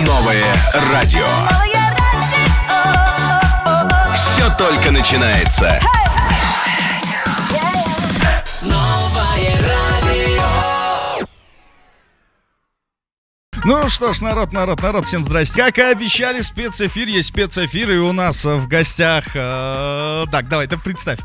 Новое радио. Все только начинается. Новое радио. Ну что ж, народ, всем здрасте. Как и обещали, спецэфир, есть спецэфир, и у нас в гостях... Так, давай, ты представь.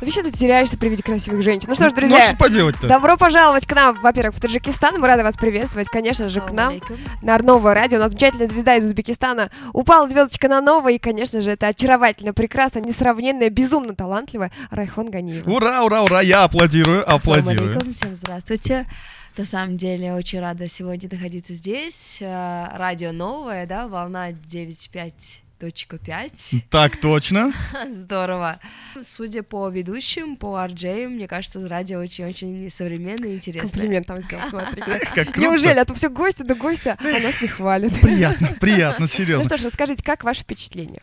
Вообще ты теряешься при виде красивых женщин. Ну что ж, Ну друзья, что поделать-то? добро пожаловать к нам, во-первых, в Таджикистан. Мы рады вас приветствовать, конечно же, к нам на Новое радио. У нас замечательная звезда из Узбекистана. Упала звездочка на Новое, и, конечно же, это очаровательно, прекрасно, несравненная, безумно талантливая Райхон Ганиева. Ура, я аплодирую. Ассаламу алейкум, всем здравствуйте. На самом деле, очень рада сегодня находиться здесь. Радио новое, да, волна 95.5. Так точно. Здорово. Судя по ведущим, по RJ, мне кажется, радио очень-очень современное и интересное. Комплимент там сделал, смотри. Как круто. Неужели? А то все гости да гостя, а нас не хвалят. Приятно, Ну серьезно. что ж, расскажите, как ваше впечатление?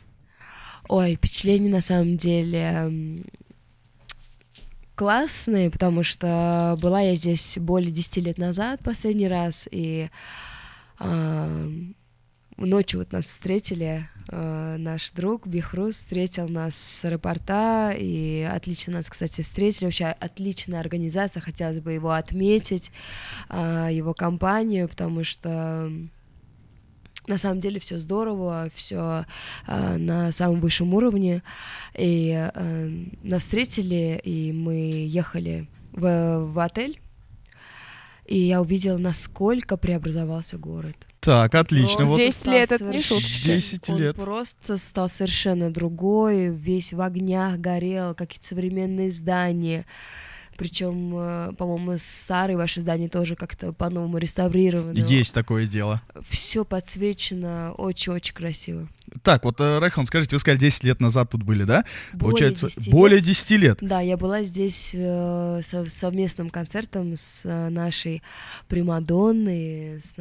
Ой, впечатления на самом деле классные, потому что была я здесь более 10 лет назад последний раз, и ночью вот нас встретили, наш друг Бихрус встретил нас с аэропорта, и отлично нас, кстати, встретили, вообще отличная организация, хотелось бы его отметить, его компанию, потому что на самом деле все здорово, все на самом высшем уровне. И нас встретили, и мы ехали в отель, и я увидела, насколько преобразовался город. Так, отлично. Вот 10 лет, это не шуточки. 10 лет. Он просто стал совершенно другой, весь в огнях горел, какие-то современные здания. Причем, по-моему, старые ваши здания тоже как-то по-новому реставрированы. Есть такое дело. Все подсвечено очень-очень красиво. Так, вот, Райхон, скажите, вы сказали, 10 лет назад тут были, да? Получается, 10 более 10 лет. Да, я была здесь совместным концертом с нашей примадонной, с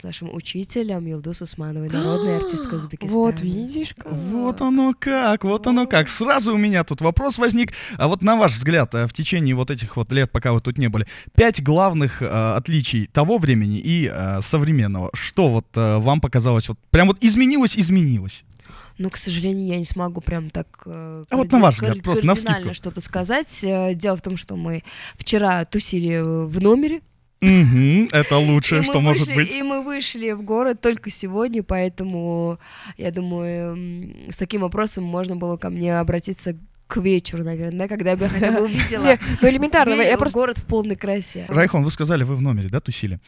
нашим учителем Юлдус Усмановой, народной артисткой Узбекистана. Вот, видишь как. Вот оно как. Сразу у меня тут вопрос возник. А вот на ваш взгляд, в течение вот этих вот лет, пока вы тут не были, 5 главных отличий того времени и современного. Что вот вам показалось, вот прям вот изменилось? Ну, к сожалению, я не смогу прям так вот на ваш взгляд, просто навскидку. кардинально что-то сказать. Дело в том, что мы вчера тусили в номере. Это лучшее, что может быть. И мы вышли в город только сегодня, поэтому, я думаю, с таким вопросом можно было ко мне обратиться к вечеру, наверное, когда бы я хотя бы увидела Ну, элементарно, я просто... город в полной красе. Райхон, вы сказали, вы в номере, да, тусили?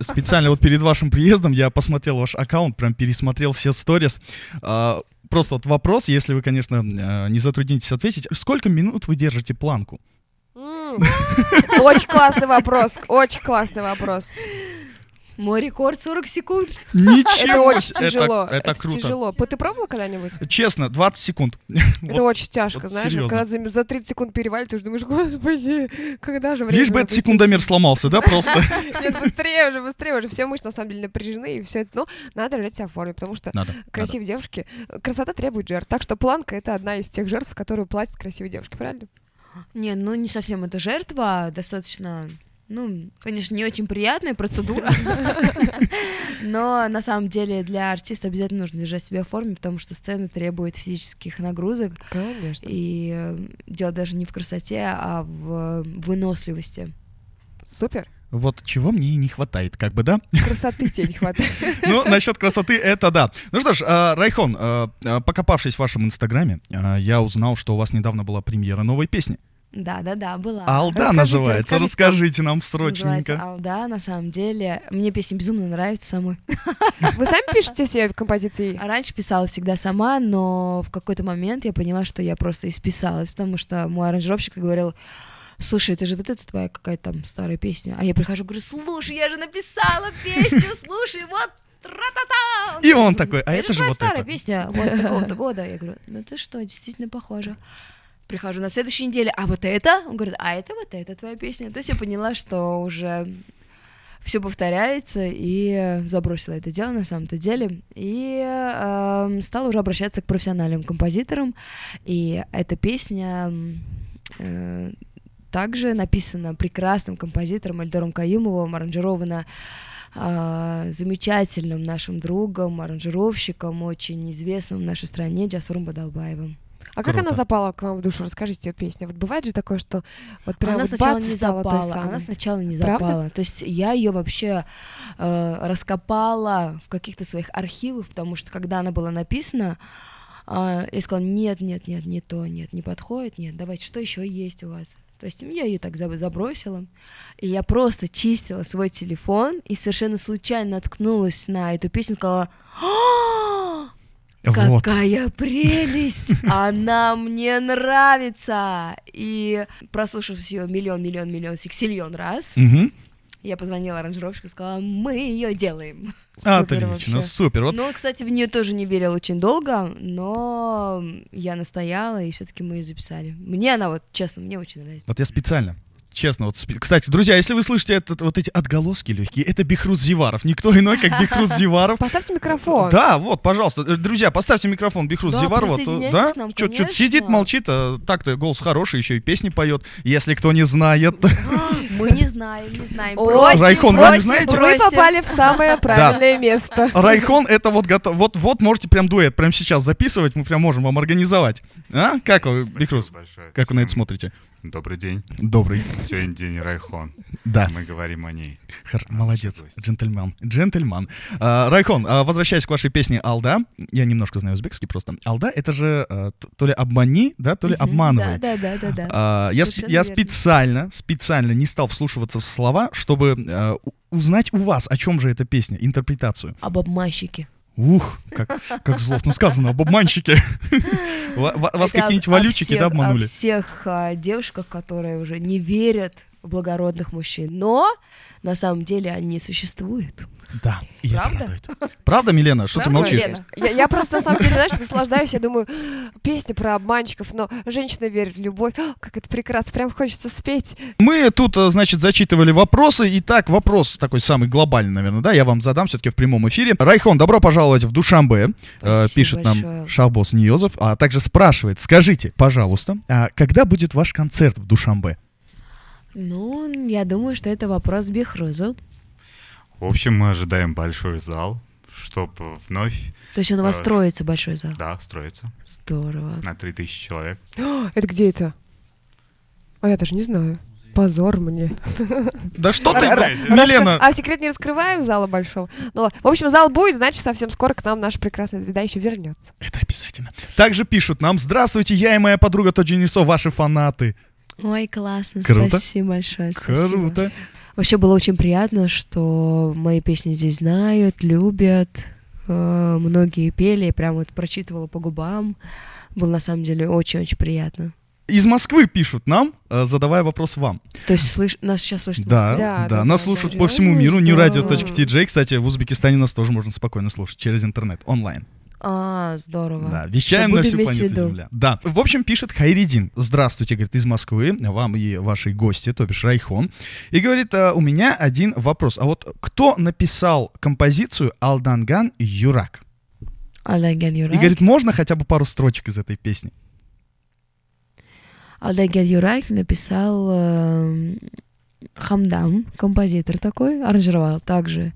Специально вот перед вашим приездом я посмотрел ваш аккаунт, прям пересмотрел все сторис. Просто вот вопрос, если вы, конечно, не затруднитесь ответить, сколько минут вы держите планку? Очень классный вопрос. Мой рекорд 40 секунд. Ничего. Это очень тяжело. Это круто. Тяжело. Ты пробовала когда-нибудь? Честно, 20 секунд. Это очень тяжко, вот знаешь, серьезно. когда за 30 секунд перевалит, ты уже думаешь, господи, когда же время? Лишь бы этот секундомер сломался, да, просто? Нет, быстрее уже, все мышцы на самом деле напряжены, и все это, но надо держать себя в форме, потому что красивые девушки, красота требует жертв, так что планка — это одна из тех жертв, которые платят красивые девушки, правильно? Не, ну не совсем это жертва, достаточно... Ну, конечно, не очень приятная процедура, но на самом деле для артиста обязательно нужно держать себя в форме, потому что сцена требует физических нагрузок. Конечно. И дело даже не в красоте, а в выносливости. Супер. Вот чего мне и не хватает, как бы, да? Красоты тебе не хватает. Ну, насчет красоты, это да. Ну что ж, Райхон, покопавшись в вашем инстаграме, я узнал, что у вас недавно была премьера новой песни. Да, была. «Алда» называется. Расскажите нам срочненько. Называется «Алда», на самом деле. Мне песня безумно нравится самой. Вы сами пишете все композиции? Раньше писала всегда сама, но в какой-то момент я поняла, что я просто исписалась, потому что мой аранжировщик говорил: слушай, это же вот эта твоя какая-то там старая песня. А я прихожу, говорю: слушай, я же написала песню, слушай, вот тра-та-та. И он такой: а это же вот старая это. песня, вот такого-то года. Я говорю: ну ты что, действительно похоже. Прихожу на следующей неделе: а вот это? Он говорит: а это вот эта твоя песня. То есть я поняла, что уже все повторяется, и забросила это дело на самом-то деле, и стала уже обращаться к профессиональным композиторам, и эта песня также написано прекрасным композитором Эльдором Каюмовым, аранжировано замечательным нашим другом, аранжировщиком, очень известным в нашей стране Джасуром Бадалбаевым. А как Круто. она запала к вам в душу? Расскажите ее песню. Вот бывает же такое, что вот прям Она вот сначала бац, и не стала той запала, самой. она сначала не Правда? запала. То есть я ее вообще раскопала в каких-то своих архивах, потому что когда она была написана, я сказала, нет, не то, нет, не подходит, нет, давайте, что еще есть у вас? То есть я ее так забросила, и я просто чистила свой телефон и совершенно случайно наткнулась на эту песню, сказала, Вот. какая прелесть! Она мне нравится! И прослушав ее миллион, сексиллион раз, Мгм. я позвонила аранжировщику и сказала, мы ее делаем. Супер Отлично, вообще. супер. Вот Ну, кстати, в нее тоже не верила очень долго, но я настояла, и все-таки мы ее записали. Мне она, вот честно, мне очень нравится. Вот я специально. Честно, вот, кстати, друзья, если вы слышите вот эти отголоски легкие, это Бехруз Зиваров. Никто иной, как Бехруз Зиваров. Поставьте микрофон. Да, вот, пожалуйста, друзья, поставьте микрофон Бехруз Да, Зиварова. присоединяйтесь к нам, Что-то конечно. сидит, молчит, а так-то голос хороший, еще и песни поет. Если кто не знает. Мы не знаем. О, Просим, Райхон, вы не знаете? Вы попали в самое правильное место. Райхон, это вот готов. Вот можете прям дуэт прямо сейчас записывать, мы прям можем вам организовать. А? Как вы, Бехруз? Большое. Как вы на это Всем смотрите? Добрый день. Добрый. Сегодня день Райхон. Да. Мы говорим о ней. Молодец, Наши гости. джентльмен. Райхон, возвращаясь к вашей песне «Алда», я немножко знаю узбекский просто. «Алда» — это же то ли обмани, да, то ли обманывай. Да. Я Совершенно верно. специально не стал вслушиваться в слова, чтобы узнать у вас, о чем же эта песня, интерпретацию. Об обманщике. Ух, как злостно сказано, об обманщике. Вас Это какие-нибудь о валютчики, да, обманули? О всех девушках, которые уже не верят в благородных мужчин. Но на самом деле они существуют. Да, и это Правда? радует. Правда, Милена? Что ты Правда, молчишь? Лена? Я просто, на самом деле, знаешь, наслаждаюсь, я думаю, песня про обманщиков, но женщина верит в любовь. Как это прекрасно, прям хочется спеть. Мы тут, значит, зачитывали вопросы. Итак, вопрос такой самый глобальный, наверное, да, я вам задам все-таки в прямом эфире. Райхон, добро пожаловать в Душанбе, Спасибо пишет нам большое. Шахбос Ниозов, а также спрашивает, скажите, пожалуйста, когда будет ваш концерт в Душанбе? Ну, я думаю, что это вопрос Бехрузу. В общем, мы ожидаем большой зал, чтобы вновь, То есть он у вас Э, строится, большой зал. да, строиться Здорово. на 3000 человек. Это где это? А я даже не знаю. Позор мне. Да что ты, Раска- Милена? А секрет не раскрываем зала большого. Ну ладно. В общем, зал будет, значит, совсем скоро к нам наша прекрасная звезда еще вернется. Это обязательно. Также пишут нам, здравствуйте, я и моя подруга Тоджинисо, ваши фанаты. Ой, классно, Круто. спасибо большое, спасибо. Круто. Вообще было очень приятно, что мои песни здесь знают, любят. Многие пели, я прям вот прочитывала по губам. Было на самом деле очень-очень приятно. Из Москвы пишут нам, задавая вопрос вам. То есть нас сейчас слышно? в Да, Москве? да, Да, нас да, слушают да. по всему миру, Здорово. newradio.tj. Кстати, в Узбекистане нас тоже можно спокойно слушать через интернет, онлайн. Здорово. Да, вещаем Всё на буду всю иметь в планету виду. Земля. Да, в общем, пишет Хайридин. Здравствуйте, говорит, из Москвы, вам и вашей гости, то бишь Райхон. И говорит, у меня один вопрос. А вот кто написал композицию «Алданган Юрак»? Алданган И Юрак. говорит, можно хотя бы пару строчек из этой песни? Алданган Юрак написал Хамдам, композитор такой, аранжировал также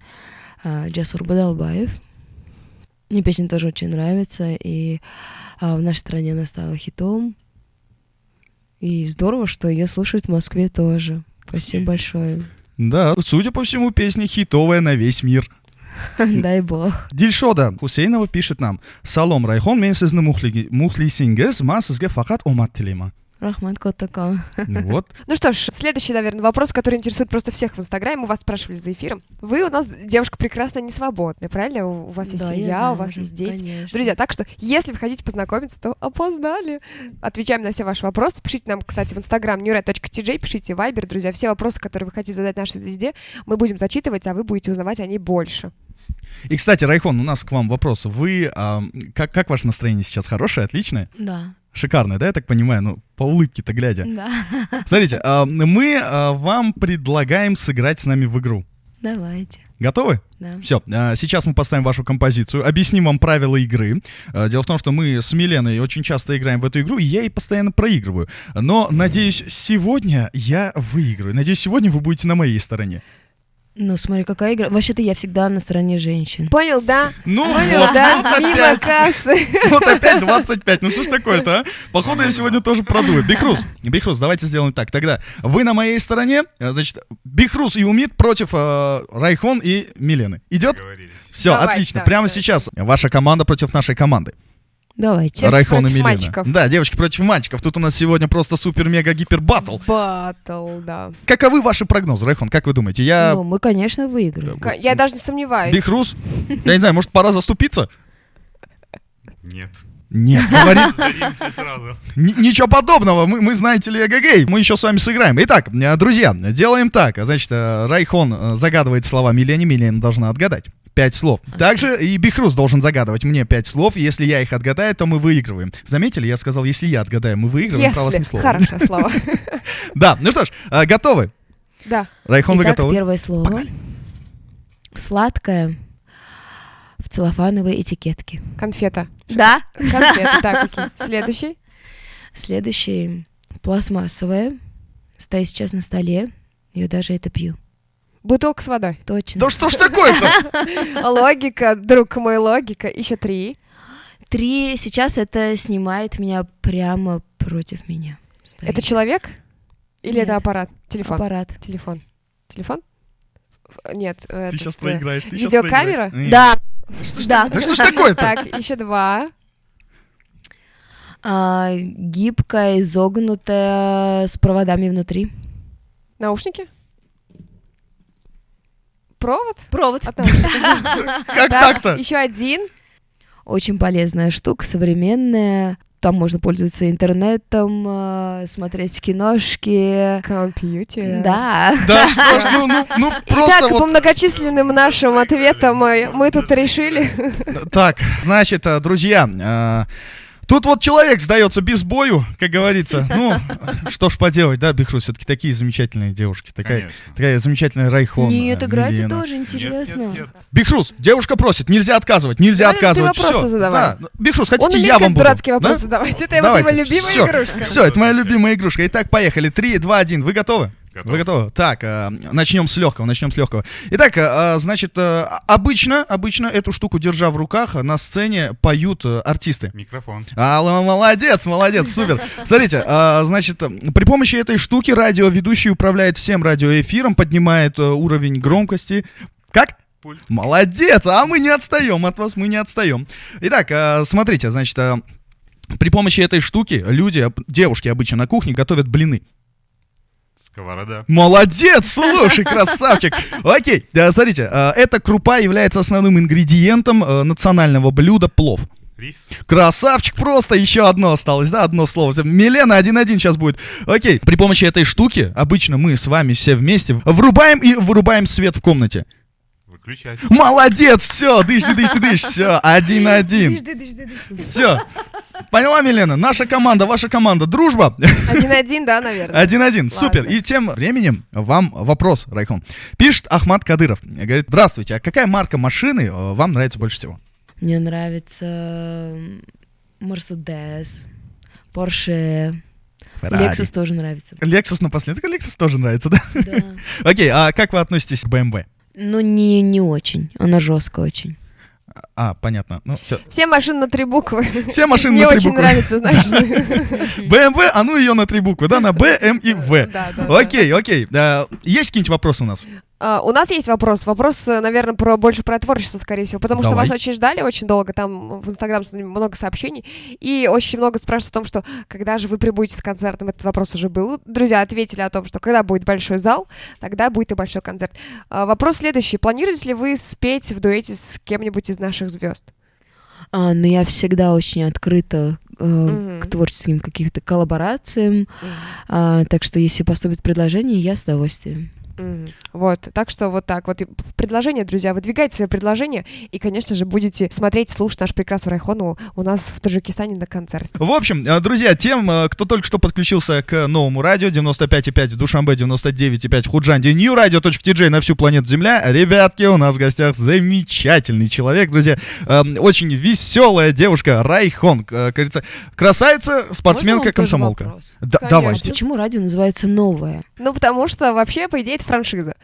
Джасур Бадалбаев. Мне песня тоже очень нравится, и в нашей стране она стала хитом. И здорово, что ее слушают в Москве тоже. Спасибо большое. Да, судя по всему, песня хитовая на весь мир. Дай бог. Дильшода Хусейнова пишет нам. Салом, Райхон, мен сізні мухлисиңіз, ма сізге фақат омад тілеймін. Рахмат Коттака. Вот. Ну что ж, следующий, наверное, вопрос, который интересует просто всех в Инстаграме. Мы вас спрашивали за эфиром. Вы у нас девушка прекрасная, не свободная, правильно? У вас есть Да, я семья, у вас замужем, есть дети. конечно. Друзья, так что, если вы хотите познакомиться, то опоздали. Отвечаем на все ваши вопросы. Пишите нам, кстати, в Инстаграм newradio.tj, пишите в Viber, друзья. Все вопросы, которые вы хотите задать нашей звезде, мы будем зачитывать, а вы будете узнавать о ней больше. И, кстати, Райхон, у нас к вам вопрос. Вы, как ваше настроение сейчас? Хорошее, отличное? Да. Шикарное, да, я так понимаю? Ну, по улыбке-то глядя. Да. Смотрите, мы вам предлагаем сыграть с нами в игру. Давайте. Готовы? Да. Все, сейчас мы поставим вашу композицию, объясним вам правила игры. Дело в том, что мы с Миленой очень часто играем в эту игру, и я ей постоянно проигрываю. Но, надеюсь, сегодня я выиграю. Надеюсь, сегодня вы будете на моей стороне. Ну, смотри, какая игра. Вообще-то я всегда на стороне женщин. Понял, да? Ну Понял, вот, да? вот Мимо опять. кассы. Вот опять 25. Ну что ж такое-то, а? Походу, я сегодня тоже продую. Бихрус, давайте сделаем так. Тогда вы на моей стороне, значит, Бихрус и Умид против Райхон и Милены. Идет? Договорились. Все, Давайте, отлично. да, Прямо да. сейчас ваша команда против нашей команды. Давайте. Девочки Райхон и против Милена. мальчиков. Да, девочки против мальчиков. Тут у нас сегодня просто супер-мега-гипер баттл. Батл, да. Каковы ваши прогнозы, Райхон? Как вы думаете? Ну, мы, конечно, выиграем. Я даже не сомневаюсь. Бихрус? Я не знаю, может, пора заступиться? Нет. Нет, говорит. Сдадимся сразу. Ничего подобного, мы, знаете ли, эгегей, мы еще с вами сыграем. Итак, друзья, делаем так. Значит, Райхон загадывает слова Милене, Милена должна отгадать 5 слов. Также и Бихрус должен загадывать мне 5 слов, если я их отгадаю, то мы выигрываем. Заметили, я сказал, если я отгадаю, мы выигрываем, про вас ни Если. слова. Хорошее слово. Да, ну что ж, готовы? Да. Райхон, вы Итак, готовы? первое слово. Сладкое в целлофановой этикетке. Конфета. Да. Конфета. Так, окей. Следующий. Следующее. Пластмассовая. Стоит сейчас на столе. Я даже это пью. Бутылка с водой. Точно. Да что ж такое-то? Логика, друг мой, логика. Еще 3. 3. Сейчас это снимает меня прямо против меня. Стоит. Это человек? Или Нет. это аппарат? Телефон. Аппарат. Телефон. Телефон? Нет. Ты сейчас проиграешь, ты сейчас Видеокамера? проиграешь. Нет. Да. Да. Да что ж такое-то? Так, еще 2. Гибкая, изогнутая, с проводами внутри. Наушники? Провод? Провод. От наушников. Как Так, так-то? еще 1. Очень полезная штука, современная. Там можно пользоваться интернетом, смотреть киношки. Компьютер. Да. Да что ж, ну просто Итак, по вот... многочисленным нашим ответам мы тут решили. Так, значит, друзья, тут вот человек сдается без бою, как говорится. Ну, что ж поделать, да, Бихрус, все-таки такие замечательные девушки. Такая замечательная Райхон. Нет, играть Милена. тоже интересно. Нет. Бихрус, девушка просит, нельзя отказывать, нельзя Давай, отказывать. ты вопросы Всё. задавай. Да. Бихрус, Он хотите, умеет я вам как буду? дурацкие Да? вопросы задавать. Это его Давайте. любимая Всё. игрушка. Все, это моя любимая игрушка. Итак, поехали. 3, 2, 1. Вы готовы? Готов. Вы готовы? Так, начнем с легкого, Итак, значит, обычно эту штуку, держа в руках, на сцене поют артисты. Микрофон. Молодец, супер. Смотрите, значит, при помощи этой штуки радиоведущий управляет всем радиоэфиром, поднимает уровень громкости. Как? Пульт. Молодец, а мы не отстаем от вас, мы не отстаем. Итак, смотрите, значит, при помощи этой штуки девушки обычно на кухне готовят блины. Сковорода. Молодец, слушай, красавчик. Окей, смотрите, эта крупа является основным ингредиентом национального блюда плов. Рис. Красавчик, просто еще одно осталось, да, одно слово. Милена 1-1 сейчас будет. Окей, при помощи этой штуки обычно мы с вами все вместе врубаем и вырубаем свет в комнате. Выключать. Молодец, все, дышь, все, 1-1. Все. Поняла, Милена? Наша команда, ваша команда. Дружба. 1-1, да, наверное. 1-1, супер. Ладно. И тем временем вам вопрос, Райхон. Пишет Ахмат Кадыров. Говорит, здравствуйте, а какая марка машины вам нравится больше всего? Мне нравится Мерседес, Порше, Лексус тоже нравится. Lexus напоследок, Lexus тоже нравится, да? Да. Окей, а как вы относитесь к BMW? Ну, не очень. Она жесткая очень. Понятно. Ну, все. Все машины на 3 буквы. Все машины Мне на 3 очень буквы. нравится, знаешь. BMW, а ну ее на 3 буквы, да, на Б, М и В. Да, да. Окей. Есть какие-нибудь вопросы у нас? У нас есть вопрос. Вопрос, наверное, больше про творчество, скорее всего. Потому что Давай. вас очень ждали, очень долго. Там в Инстаграм много сообщений. И очень много спрашивают о том, что когда же вы прибудете с концертом. Этот вопрос уже был. Друзья ответили о том, что когда будет большой зал, тогда будет и большой концерт. Вопрос следующий. Планируете ли вы спеть в дуэте с кем-нибудь из наших звезд? Но я всегда очень открыта к творческим каким-то коллаборациям. Так что, если поступит предложение, я с удовольствием. Вот, так что вот так вот. И предложения, друзья, выдвигайте свои предложения и, конечно же, будете смотреть, слушать наш прекрасный Райхон у нас в Таджикистане на концерте. В общем, друзья, тем, кто только что подключился к новому радио 95,5 в Душанбе, 99,5 в Худжанде, newradio.tj на всю планету Земля, ребятки, у нас в гостях замечательный человек, друзья, очень веселая девушка Райхон, как говорится, красавица, спортсменка, комсомолка. Давайте. Почему радио называется «Новое»? Ну, потому что вообще, по идее, это франшиза.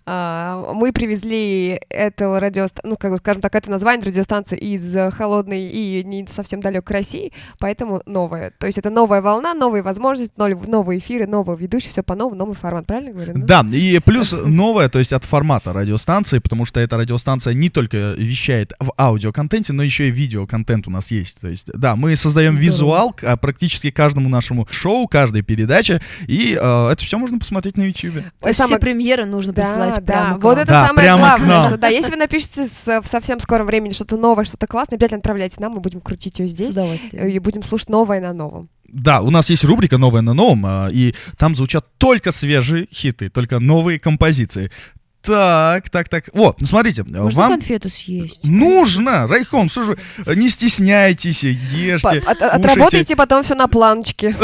Мы привезли эту радиостанцию, ну, скажем так, это название радиостанции из холодной и не совсем далекой России, поэтому новая. То есть это новая волна, новые возможности, новые эфиры, новые ведущие, все по-новому, новый формат, правильно говорю? Да, и плюс новая, то есть от формата радиостанции, потому что эта радиостанция не только вещает в аудиоконтенте, но еще и видеоконтент у нас есть. То есть, да, мы создаем визуал к практически каждому нашему шоу, каждой передаче, и это все можно посмотреть на YouTube. То есть все премьеры нужно присылать прямо к вот вам. это Да, самое прямо к главное, нам. что да, если вы напишете в совсем скором времени что-то новое, что-то классное, обязательно отправляйте нам, мы будем крутить ее С здесь удовольствием. и будем слушать новое на новом. Да, у нас есть рубрика «Новое на новом», и там звучат только свежие хиты, только новые композиции. Так. Вот, смотрите, Можно вам конфету съесть? нужно, Райхон, что же вы, не стесняйтесь, ешьте, Отработайте потом все на планочке.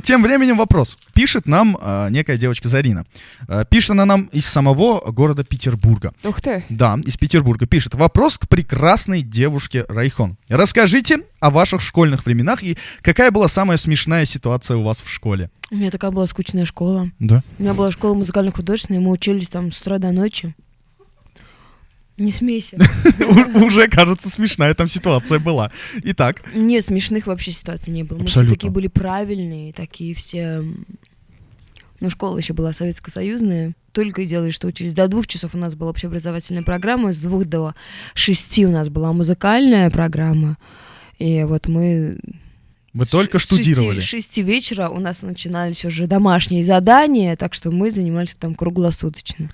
Тем временем вопрос. Пишет нам некая девочка Зарина. Пишет она нам из самого города Петербурга. Ух ты. Да, из Петербурга. Пишет. Вопрос к прекрасной девушке Райхон. Расскажите о ваших школьных временах и какая была самая смешная ситуация у вас в школе? У меня такая была скучная школа. Да. У меня была школа музыкально-художественная, и мы учились там с утра до ночи. Не смейся. Уже, кажется, смешная там ситуация была. Итак. Нет, смешных вообще ситуаций не было. Мы все Абсолютно. такие были правильные, такие все... Ну, школа еще была советско-союзная. Только и делали, что учились. До 2 часов у нас была общеобразовательная программа, с 2 до 6 у нас была музыкальная программа. И вот мы... Вы только штудировали. С 6 вечера у нас начинались уже домашние задания, так что мы занимались там круглосуточно.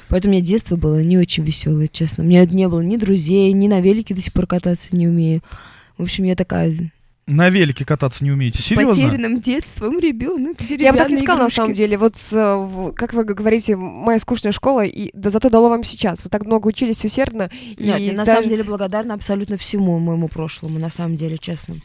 Поэтому у меня детство было не очень веселое, честно. У меня не было ни друзей, ни на велике до сих пор кататься не умею. В общем, я такая На велике кататься не умеете? с Серьезно? потерянным детством ребенок. Я бы так не сказала, на самом деле. Вот, как вы говорите, моя скучная школа, и да зато дало вам сейчас. Вы так много учились усердно. Нет, и я на даже самом деле благодарна абсолютно всему моему прошлому, на самом деле, честно.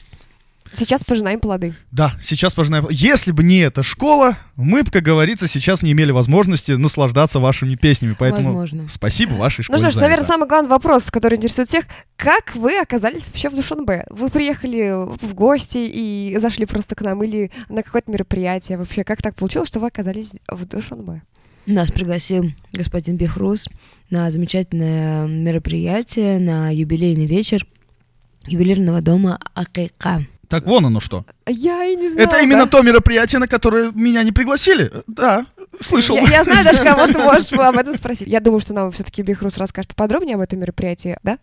сейчас пожинаем плоды. Да, сейчас пожинаем. Если бы не эта школа, мы бы, как говорится, сейчас не имели возможности наслаждаться вашими песнями. Поэтому Возможно. спасибо вашей Ну школе. что ж, за наверное, это. самый главный вопрос, который интересует всех. Как вы оказались вообще в Душанбе? Вы приехали в гости и зашли просто к нам или на какое-то мероприятие? Вообще, как так получилось, что вы оказались в Душанбе? Нас пригласил господин Бехрус на замечательное мероприятие, на юбилейный вечер ювелирного дома Акейка. Так вон оно что. Я и не знала. Это именно то мероприятие, на которое меня не пригласили? Да, слышал. Я знаю даже, кого ты можешь об этом спросить. Я думаю, что нам все-таки Бехрус расскажет поподробнее об этом мероприятии, да?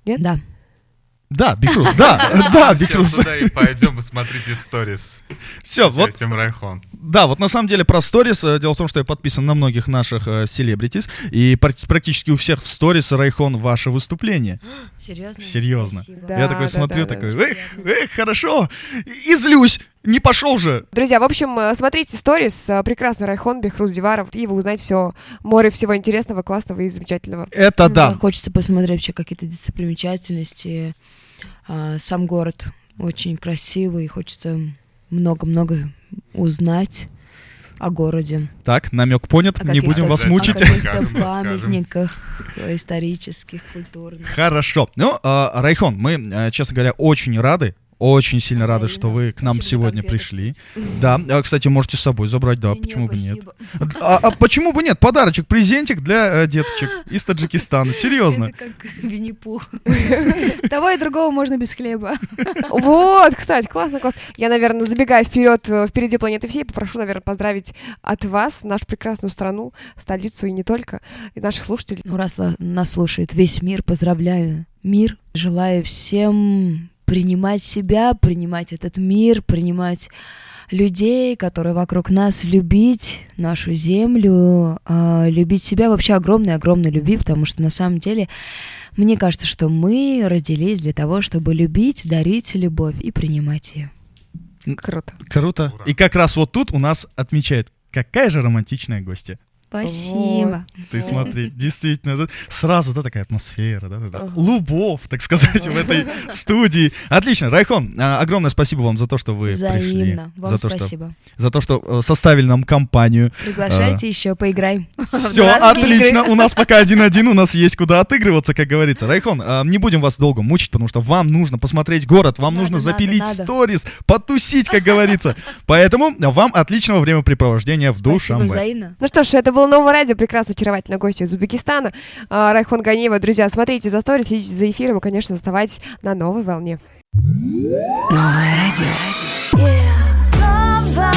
Нет? Да. Да, Бикрус, да, Бикрус. Сейчас туда и пойдем, и смотрите в сторис. Все, С вот, участием Райхон. да, вот на самом деле про сторис. Дело в том, что я подписан на многих наших селебритис, и практически у всех в сторис Райхон ваше выступление. Серьезно? Серьезно. Спасибо. Да, Я такой да, смотрю, да, такой, да. эх, хорошо, и злюсь, не пошел же. Друзья, в общем, смотрите сторис, прекрасный Райхон, Бехрус Диваров, и вы узнаете все море всего интересного, классного и замечательного. Это да. Хочется посмотреть вообще какие-то достопримечательности. Сам город очень красивый, хочется много-много узнать о городе. Так, намек понят, О не будем каких-то- вас О мучить. каких-то Расскажем. памятниках исторических, культурных. Хорошо. Ну, Райхон, мы, честно говоря, очень рады. Очень сильно рады, что вы к нам Спасибо за сегодня конфеты, пришли. Да, кстати, можете с собой забрать, да, Не, почему бы нет. спасибо. А почему бы нет? Подарочек, презентик для деточек из Таджикистана. Серьезно. Это как Винни-Пух. Того и другого можно без хлеба. Вот, кстати, классно. Я, наверное, забегая впереди планеты всей, попрошу, наверное, поздравить от вас нашу прекрасную страну, столицу и не только, и наших слушателей. Ну, раз нас слушает весь мир, поздравляю мир. Желаю всем принимать себя, принимать этот мир, принимать людей, которые вокруг нас, любить нашу землю, любить себя, вообще огромной-огромной любви, потому что на самом деле мне кажется, что мы родились для того, чтобы любить, дарить любовь и принимать ее. Круто. Круто. Ура. И как раз вот тут у нас отмечает Какая же романтичная гостья. Спасибо. Ты смотри, действительно, сразу, да, такая атмосфера, да, любовь, так сказать, в этой студии. Отлично, Райхон, огромное спасибо вам за то, что вы пришли. Взаимно. Вам за то, спасибо. За то, что составили нам компанию. Приглашайте еще, поиграем. Все, дурацкие отлично, игры. у нас пока 1-1, у нас есть куда отыгрываться, как говорится. Райхон, не будем вас долго мучить, потому что вам нужно посмотреть город, вам нужно запилить сторис, потусить, как говорится. Поэтому вам отличного времяпрепровождения в Спасибо Душанбе. взаимно. Ну что ж, это было Новое радио, прекрасно, очаровательная гостья из Узбекистана. Райхон Ганиева. Друзья, смотрите за сторис, следите за эфиром и, конечно, оставайтесь на новой волне. Новое радио. Новое